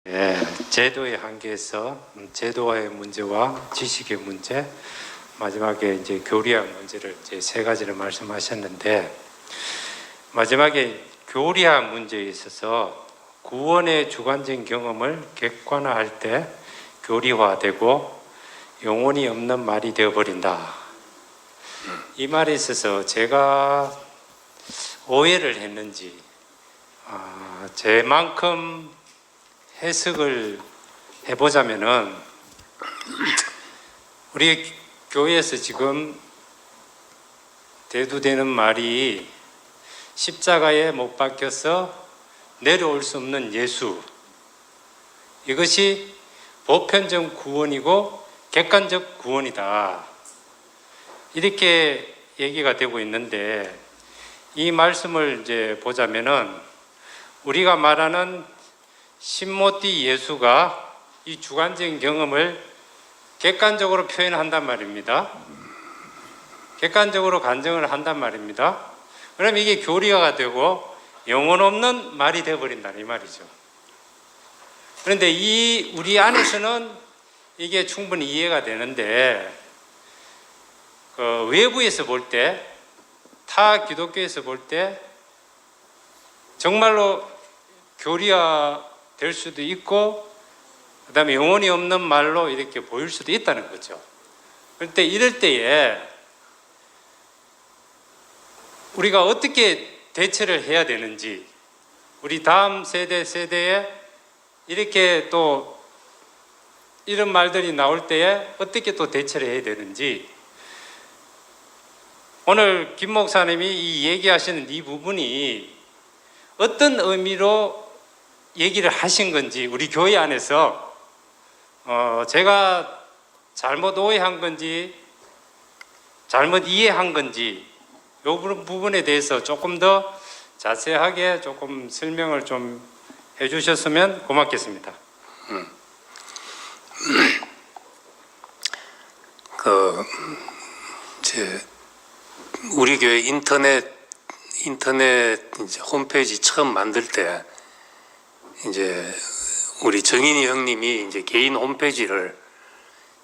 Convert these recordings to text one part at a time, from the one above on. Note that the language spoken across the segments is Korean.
제도의 한계에서 제도화의 문제와 지식의 문제, 마지막에 이제 교리학 문제를 이제 세 가지를 말씀하셨는데, 마지막에 교리학 문제에 있어서 구원의 주관적인 경험을 객관화할 때 교리화되고 영혼이 없는 말이 되어버린다. 이 말에 있어서 제가 오해를 했는지, 제만큼 해석을 해보자면은, 우리 교회에서 지금 대두되는 말이 십자가에 못 박혀서 내려올 수 없는 예수, 이것이 보편적 구원이고 객관적 구원이다, 이렇게 얘기가 되고 있는데, 이 말씀을 이제 보자면은 우리가 말하는 신모티 예수가 이 주관적인 경험을 객관적으로 표현한단 말입니다. 객관적으로 간증을 한단 말입니다. 그럼 이게 교리화가 되고 영혼 없는 말이 되어버린다, 이 말이죠. 그런데 우리 안에서는 이게 충분히 이해가 되는데, 외부에서 볼 때, 타 기독교에서 볼 때 정말로 교리화 될 수도 있고, 그 다음에 영혼이 없는 말로 이렇게 보일 수도 있다는 거죠. 그런데 이럴 때에 우리가 어떻게 대처를 해야 되는지, 우리 다음 세대에 이렇게 또 이런 말들이 나올 때에 어떻게 또 대처를 해야 되는지, 오늘 김 목사님이 이 얘기하시는 이 부분이 어떤 의미로 얘기를 하신 건지, 우리 교회 안에서 제가 잘못 오해한 건지 잘못 이해한 건지, 이 부분에 대해서 조금 더 자세하게 조금 설명을 좀 해주셨으면 고맙겠습니다. 우리 교회 인터넷 이제 홈페이지 처음 만들 때, 이제 우리 정인이 형님이 이제 개인 홈페이지를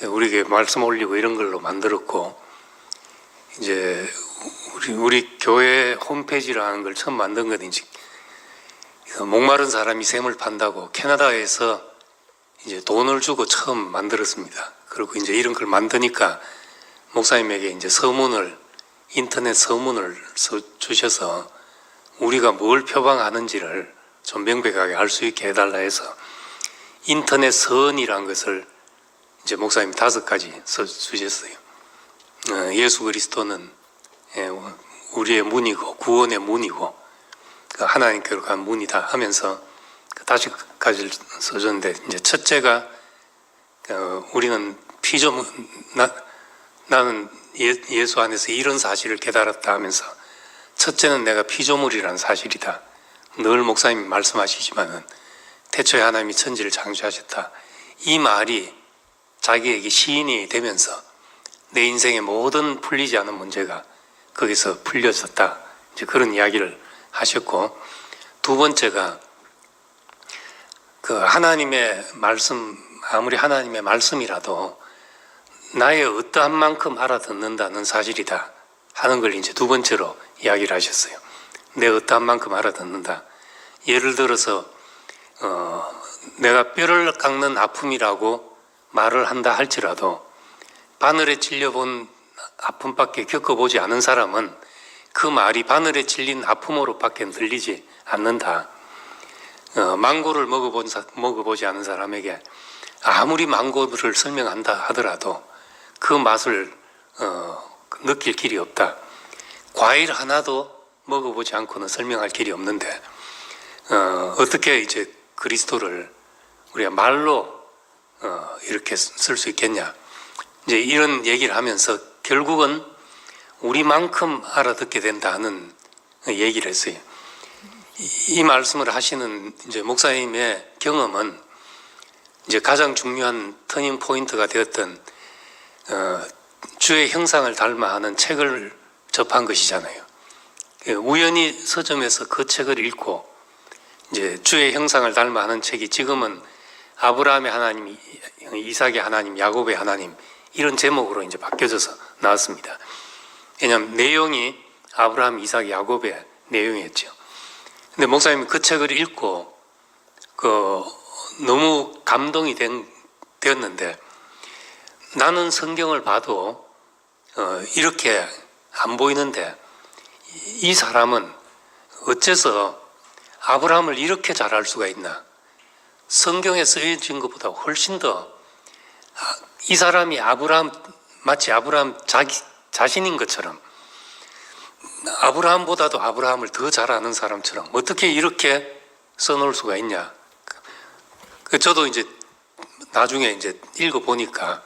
우리 교회 말씀 올리고 이런 걸로 만들었고, 이제 우리 교회 홈페이지라는 걸 처음 만든 건 이제 목마른 사람이 샘을 판다고 캐나다에서 이제 돈을 주고 처음 만들었습니다. 그리고 이제 이런 걸 만드니까 목사님에게 이제 인터넷 서문을 주셔서 우리가 뭘 표방하는지를 좀 명백하게 알 수 있게 해달라 해서 인터넷 서언이라는 것을 이제 목사님이 5가지 써주셨어요. 예수 그리스도는 우리의 문이고 구원의 문이고 하나님께로 간 문이다 하면서 5가지를 써줬는데, 이제 첫째가 우리는 나는 예수 안에서 이런 사실을 깨달았다 하면서, 첫째는 내가 피조물이라는 사실이다. 늘 목사님이 말씀하시지만은 태초에 하나님이 천지를 창조하셨다. 이 말이 자기에게 시인이 되면서 내 인생의 모든 풀리지 않은 문제가 거기서 풀려졌다, 이제 그런 이야기를 하셨고, 두 번째가 하나님의 말씀, 아무리 하나님의 말씀이라도 나의 어떠한 만큼 알아듣는다는 사실이다 하는 걸 이제 두 번째로 이야기를 하셨어요. 내 어떠한 만큼 알아듣는다. 예를 들어서 내가 뼈를 깎는 아픔이라고 말을 한다 할지라도 바늘에 찔려본 아픔밖에 겪어보지 않은 사람은 그 말이 바늘에 찔린 아픔으로밖에 들리지 않는다. 망고를 먹어보지 않은 사람에게 아무리 망고를 설명한다 하더라도 그 맛을 느낄 길이 없다. 과일 하나도 먹어보지 않고는 설명할 길이 없는데, 어떻게 이제 그리스도를 우리가 말로 이렇게 쓸 수 있겠냐, 이제 이런 얘기를 하면서 결국은 우리만큼 알아듣게 된다는 얘기를 했어요. 이 말씀을 하시는 이제 목사님의 경험은 이제 가장 중요한 터닝 포인트가 되었던 주의 형상을 닮아 하는 책을 접한 것이잖아요. 우연히 서점에서 그 책을 읽고 이제 주의 형상을 닮아 하는 책이 지금은 아브라함의 하나님, 이삭의 하나님, 야곱의 하나님 이런 제목으로 이제 바뀌어져서 나왔습니다. 왜냐하면 내용이 아브라함, 이삭, 야곱의 내용이었죠. 근데 목사님이 그 책을 읽고 너무 감동이 되었는데 나는 성경을 봐도 이렇게 안 보이는데 이 사람은 어째서 아브라함을 이렇게 잘할 수가 있나? 성경에 쓰여진 것보다 훨씬 더 이 사람이 마치 아브라함 자신인 것처럼 아브라함보다도 아브라함을 더 잘 아는 사람처럼 어떻게 이렇게 써놓을 수가 있냐? 저도 이제 나중에 이제 읽어보니까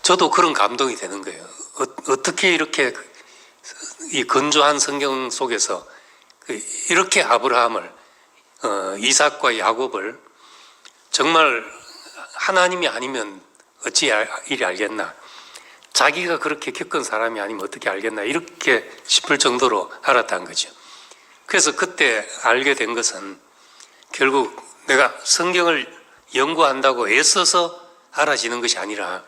저도 그런 감동이 되는 거예요. 어떻게 이렇게 이 건조한 성경 속에서 이렇게 아브라함을, 이삭과 야곱을 정말 하나님이 아니면 어찌 이리 알겠나? 자기가 그렇게 겪은 사람이 아니면 어떻게 알겠나? 이렇게 싶을 정도로 알았다는 거죠. 그래서 그때 알게 된 것은 결국 내가 성경을 연구한다고 애써서 알아지는 것이 아니라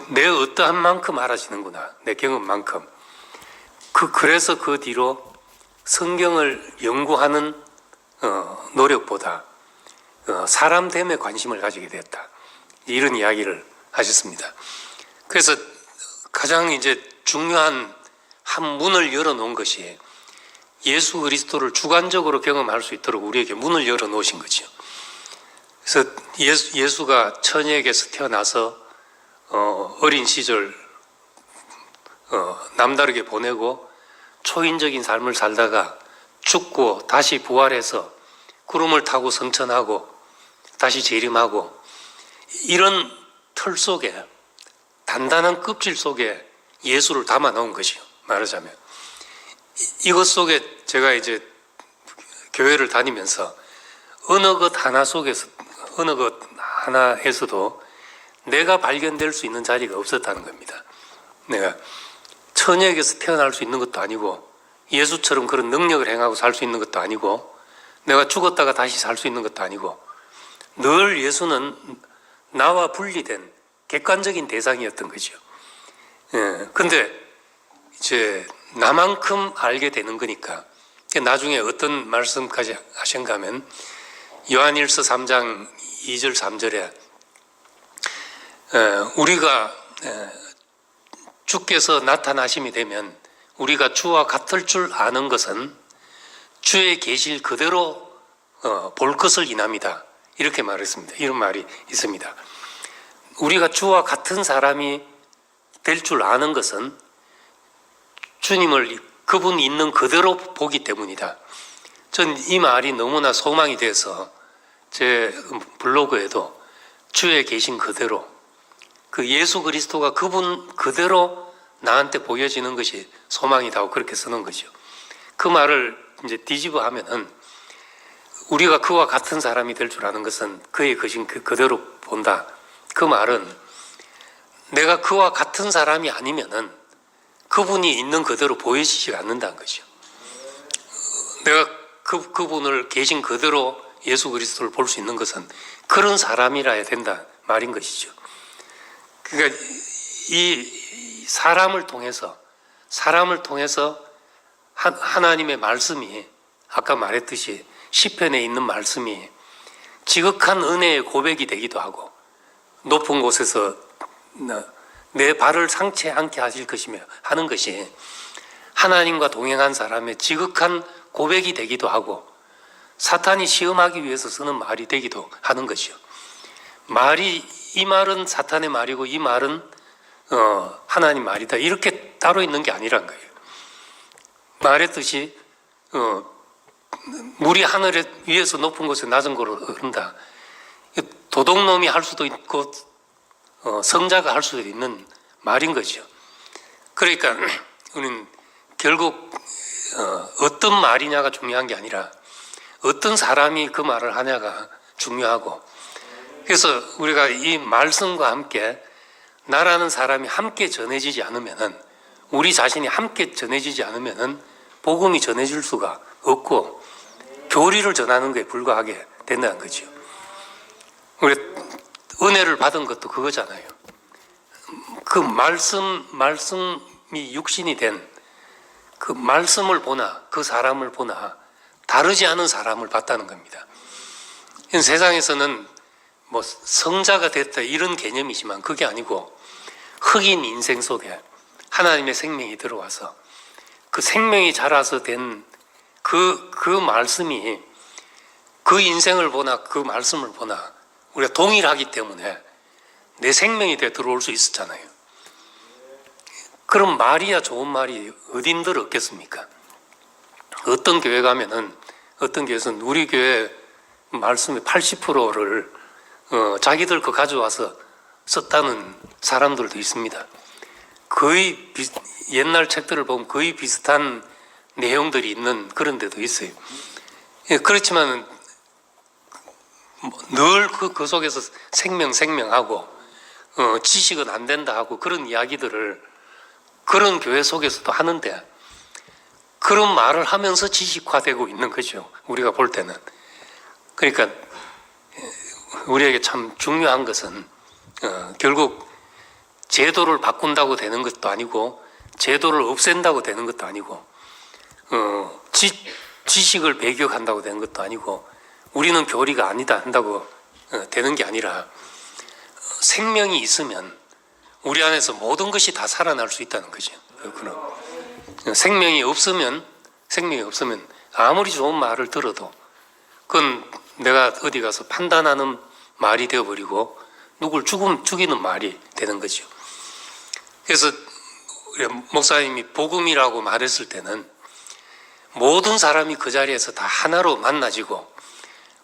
내 어떠한 만큼 알아지는구나. 내 경험만큼. 그래서 그 뒤로 성경을 연구하는 노력보다 사람됨에 관심을 가지게 됐다. 이런 이야기를 하셨습니다. 그래서 가장 이제 중요한 한 문을 열어놓은 것이 예수 그리스도를 주관적으로 경험할 수 있도록 우리에게 문을 열어놓으신 거죠. 그래서 예수가 처녀에게서 태어나서 어린 시절 남다르게 보내고 초인적인 삶을 살다가 죽고 다시 부활해서 구름을 타고 성천하고 다시 재림하고 이런 틀 속에 단단한 껍질 속에 예수를 담아 넣은 것이요. 말하자면 이것 속에 제가 이제 교회를 다니면서 어느 것 하나에서도 내가 발견될 수 있는 자리가 없었다는 겁니다. 내가 처녀에게서 태어날 수 있는 것도 아니고 예수처럼 그런 능력을 행하고 살 수 있는 것도 아니고 내가 죽었다가 다시 살 수 있는 것도 아니고 늘 예수는 나와 분리된 객관적인 대상이었던 거죠. 근데 이제 나만큼 알게 되는 거니까 나중에 어떤 말씀까지 하신가 하면 요한일서 3장 2절 3절에 우리가 주께서 나타나심이 되면 우리가 주와 같을 줄 아는 것은 주의 계실 그대로 볼 것을 인합니다. 이렇게 말했습니다. 이런 말이 있습니다. 우리가 주와 같은 사람이 될 줄 아는 것은 주님을 그분 있는 그대로 보기 때문이다. 전 이 말이 너무나 소망이 돼서 제 블로그에도 주의 계신 그대로 그 예수 그리스도가 그분 그대로 나한테 보여지는 것이 소망이다고 그렇게 쓰는 거죠. 그 말을 이제 뒤집어 하면은 우리가 그와 같은 사람이 될 줄 아는 것은 그의 계신 그대로 본다. 그 말은 내가 그와 같은 사람이 아니면은 그분이 있는 그대로 보여지지 않는다는 거죠. 내가 그분을 계신 그대로 예수 그리스도를 볼 수 있는 것은 그런 사람이라야 된다 말인 것이죠. 그러니까 이 사람을 통해서 하나님의 말씀이 아까 말했듯이 시편에 있는 말씀이 지극한 은혜의 고백이 되기도 하고 높은 곳에서 내 발을 상처 않게 하실 것이며 하는 것이 하나님과 동행한 사람의 지극한 고백이 되기도 하고 사탄이 시험하기 위해서 쓰는 말이 되기도 하는 것이요. 이 말은 사탄의 말이고 이 말은 하나님 말이다. 이렇게 따로 있는 게 아니란 거예요. 말했듯이 물이 하늘 위에서 높은 곳에 낮은 곳으로 흐른다. 도둑놈이 할 수도 있고 성자가 할 수도 있는 말인 거죠. 그러니까 우리는 결국 어떤 말이냐가 중요한 게 아니라 어떤 사람이 그 말을 하냐가 중요하고 그래서 우리가 이 말씀과 함께 나라는 사람이 함께 전해지지 않으면은 우리 자신이 함께 전해지지 않으면은 복음이 전해질 수가 없고 교리를 전하는 것에 불과하게 된다는 거죠. 우리 은혜를 받은 것도 그거잖아요. 그 말씀이 육신이 된 그 말씀을 보나 그 사람을 보나 다르지 않은 사람을 봤다는 겁니다. 세상에서는 뭐 성자가 됐다 이런 개념이지만 그게 아니고 흑인 인생 속에 하나님의 생명이 들어와서 그 생명이 자라서 된 그 말씀이 그 인생을 보나 그 말씀을 보나 우리가 동일하기 때문에 내 생명이 돼 들어올 수 있었잖아요. 그럼 말이야 좋은 말이 어딘들 없겠습니까? 어떤 교회 가면은 어떤 교회에서는 우리 교회 말씀의 80%를 자기들 거 가져와서 썼다는 사람들도 있습니다. 거의 옛날 책들을 보면 거의 비슷한 내용들이 있는 그런 데도 있어요. 그렇지만 늘 그 속에서 생명하고 지식은 안 된다 하고 그런 이야기들을 그런 교회 속에서도 하는데 그런 말을 하면서 지식화되고 있는 거죠. 우리가 볼 때는. 그러니까 우리에게 참 중요한 것은 결국 제도를 바꾼다고 되는 것도 아니고 제도를 없앤다고 되는 것도 아니고 지식을 배격한다고 되는 것도 아니고 우리는 교리가 아니다 한다고 되는 게 아니라 생명이 있으면 우리 안에서 모든 것이 다 살아날 수 있다는 거죠. 생명이 없으면 아무리 좋은 말을 들어도 그건 내가 어디 가서 판단하는 말이 되어버리고 누굴 죽이는 말이 되는 거죠. 그래서 우리 목사님이 복음이라고 말했을 때는 모든 사람이 그 자리에서 다 하나로 만나지고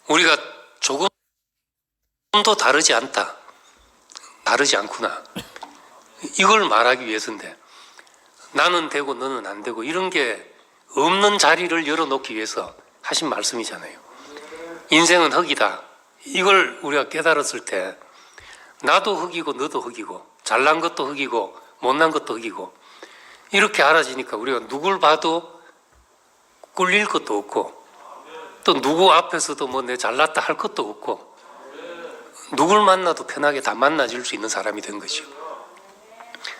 우리가 조금도 다르지 않다. 다르지 않구나. 이걸 말하기 위해서인데 나는 되고 너는 안 되고 이런 게 없는 자리를 열어놓기 위해서 하신 말씀이잖아요. 인생은 흙이다. 이걸 우리가 깨달았을 때 나도 흙이고 너도 흙이고 잘난 것도 흙이고 못난 것도 흙이고 이렇게 알아지니까 우리가 누굴 봐도 꿀릴 것도 없고 또 누구 앞에서도 뭐 내 잘났다 할 것도 없고 누굴 만나도 편하게 다 만나질 수 있는 사람이 된 거죠.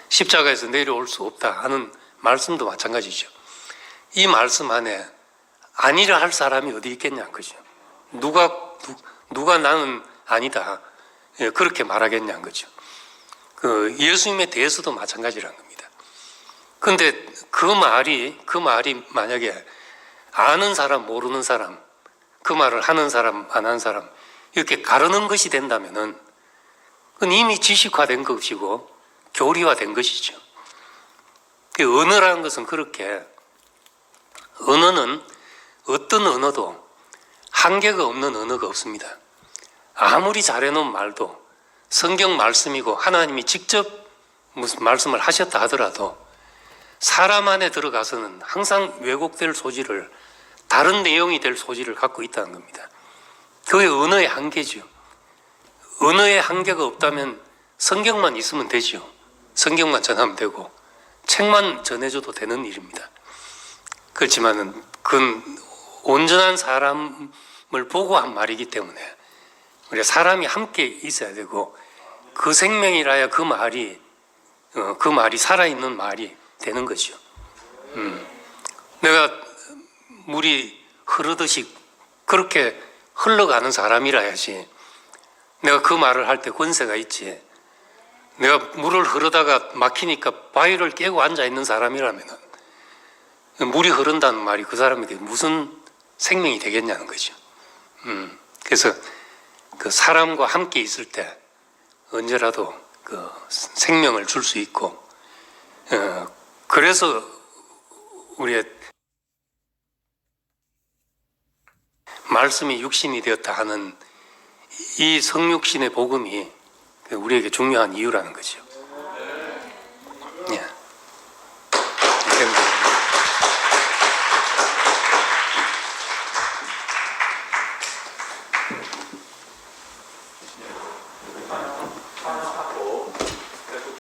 십자가에서 내려올 수 없다 하는 말씀도 마찬가지죠. 이 말씀 안에 아니라 할 사람이 어디 있겠냐 그죠. 누가 나는 아니다 그렇게 말하겠냐 거죠. 그 예수님에 대해서도 마찬가지라는 겁니다. 그런데 그 말이 만약에 아는 사람 모르는 사람 그 말을 하는 사람 안 하는 사람 이렇게 가르는 것이 된다면은 그건 이미 지식화된 것이고 교리화된 것이죠. 언어라는 것은 그렇게 언어는 어떤 언어도 한계가 없는 언어가 없습니다. 아무리 잘해놓은 말도 성경 말씀이고 하나님이 직접 무슨 말씀을 하셨다 하더라도 사람 안에 들어가서는 항상 왜곡될 소지를 다른 내용이 될 소지를 갖고 있다는 겁니다. 그게 언어의 한계죠. 언어의 한계가 없다면 성경만 있으면 되죠. 성경만 전하면 되고 책만 전해줘도 되는 일입니다. 그렇지만은 그건 온전한 사람을 보고 한 말이기 때문에 우리가 사람이 함께 있어야 되고 그 생명이라야 그 말이 살아있는 말이 되는 거죠. 내가 물이 흐르듯이 그렇게 흘러가는 사람이라야지 내가 그 말을 할 때 권세가 있지. 내가 물을 흐르다가 막히니까 바위를 깨고 앉아있는 사람이라면 물이 흐른다는 말이 그 사람에게 무슨 생명이 되겠냐는 거죠. 그래서 그 사람과 함께 있을 때 언제라도 그 생명을 줄 수 있고 그래서 우리의 말씀이 육신이 되었다 하는 이 성육신의 복음이 우리에게 중요한 이유라는 거죠.